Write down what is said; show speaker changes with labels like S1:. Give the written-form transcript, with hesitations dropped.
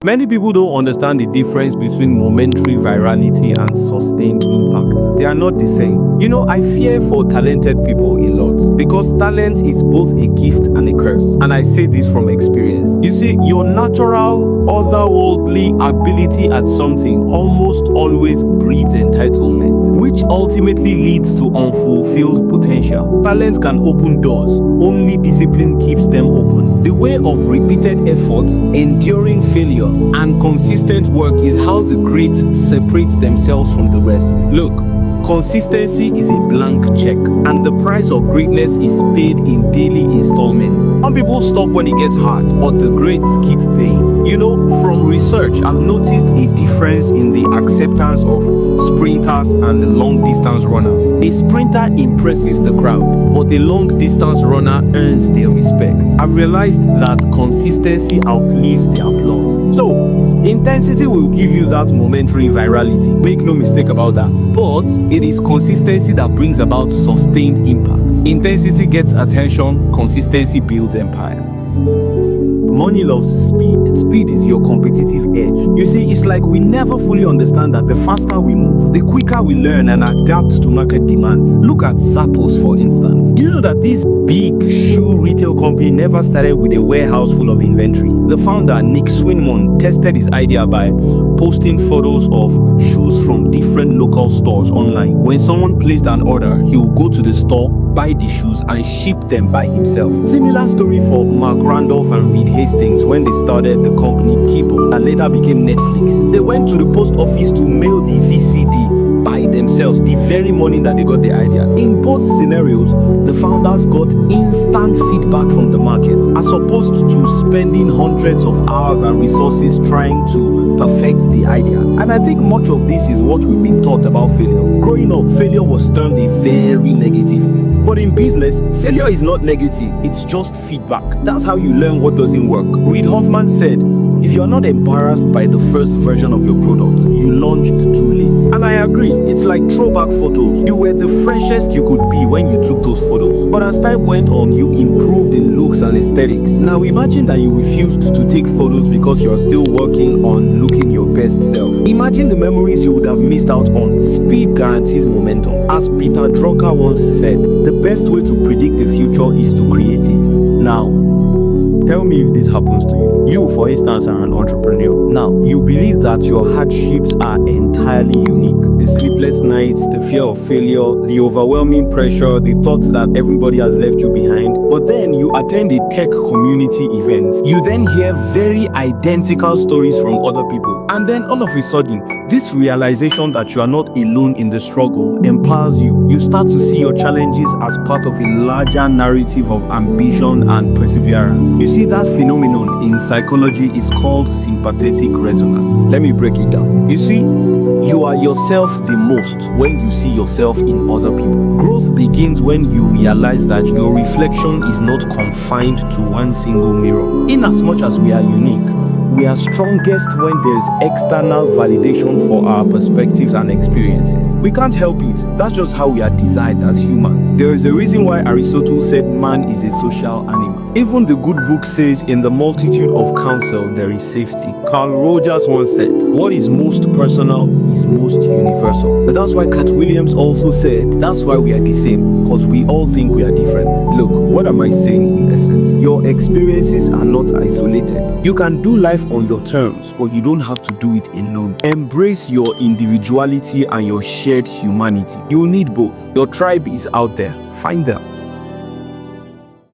S1: Many people don't understand the difference between momentary virality and sustained impact. They are not the same. You know, I fear for talented people a lot because talent is both a gift and a curse. And I say this from experience. You see, your natural, otherworldly ability at something almost always breeds entitlement, which ultimately leads to unfulfilled potential. Talent can open doors, only discipline keeps them open. The way of repeated effort, enduring failure, and consistent work is how the greats separate themselves from the rest. Look, consistency is a blank check, and the price of greatness is paid in daily installments. Some people stop when it gets hard, but the greats keep paying. You know, from research, I've noticed a difference in the acceptance of sprinters and long-distance runners. A sprinter impresses the crowd, but a long-distance runner earns their respect. I've realized that consistency outlives the applause. So, intensity will give you that momentary virality. Make no mistake about that. But it is consistency that brings about sustained impact. Intensity gets attention, consistency builds empires. Money loves speed. Speed is your competitive edge. You see, it's like we never fully understand that the faster we move, the quicker we learn and adapt to market demands. Look at Zappos, for instance. Do you know that this big shoe retail company never started with a warehouse full of inventory? The founder, Nick Swinmurn, tested his idea by posting photos of shoes from different local stores online. When someone placed an order, he would go to the store, buy the shoes and ship them by himself. Similar story for Mark Randolph and Reed Hastings when they started the company Kibo that later became Netflix. They went to the post office to mail the VCD by themselves the very morning that they got the idea. In both scenarios, the founders got instant feedback from the market as opposed to spending hundreds of hours and resources trying to perfect the idea. And I think much of this is what we've been taught about failure. Growing up, failure was termed a very negative thing. But in business, failure is not negative, it's just feedback. That's how you learn what doesn't work. Reid Hoffman said, if you are not embarrassed by the first version of your product, you launched too late. And I agree, it's like throwback photos. You were the freshest you could be when you took those photos. But as time went on, you improved in looks and aesthetics. Now imagine that you refused to take photos because you are still working on looking your best self. Imagine the memories you would have missed out on. Speed guarantees momentum. As Peter Drucker once said, the best way to predict the future is to create it. Now, tell me if this happens to you. You, for instance, are an entrepreneur. Now, you believe that your hardships are entirely unique. The sleepless nights, the fear of failure, the overwhelming pressure, the thought that everybody has left you behind. But then you attend a tech community event. You then hear very identical stories from other people. And then all of a sudden, this realization that you are not alone in the struggle empowers you. You start to see your challenges as part of a larger narrative of ambition and perseverance. You see, that phenomenon in psychology is called sympathetic resonance. Let me break it down. You see, you are yourself the most when you see yourself in other people. Growth begins when you realize that your reflection is not confined to one single mirror. In as much as we are unique, we are strongest when there's external validation for our perspectives and experiences. We can't help it. That's just how we are designed as humans. There is a reason why Aristotle said man is a social animal. Even the good book says, in the multitude of counsel there is safety. Carl Rogers once said, what is most personal is most universal. But that's why Cat Williams also said, that's why we are the same, because we all think we are different. Look, what am I saying in essence? Your experiences are not isolated. You can do life on your terms, but you don't have to do it alone. Embrace your individuality and your shared humanity. You'll need both. Your tribe is out there. Find them.